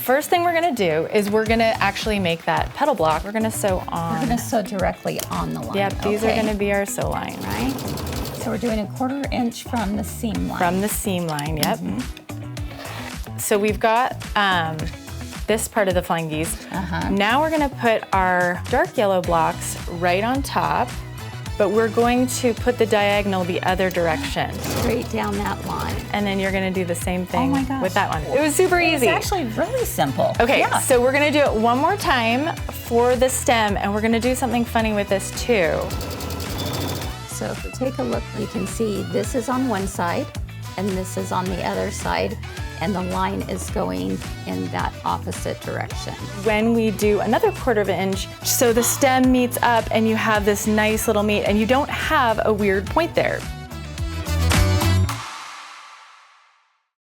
first thing we're gonna do is we're gonna actually make that petal block. We're gonna sew on. We're gonna sew directly on the line. Yep, these are gonna be our sew line. Right. So we're doing 1/4 inch from the seam line. From the seam line, yep. So we've got this part of the flying geese. Now we're gonna put our dark yellow blocks right on top, but we're going to put the diagonal the other direction. Straight down that line. And then you're gonna do the same thing my gosh. with that one. It was super easy. It's actually really simple. Okay, Yeah. so we're gonna do it one more time for the stem, and we're gonna do something funny with this too. So if you take a look, you can see this is on one side and this is on the other side, and the line is going in that opposite direction. When we do another 1/4 inch, so the stem meets up and you have this nice little meet and you don't have a weird point there.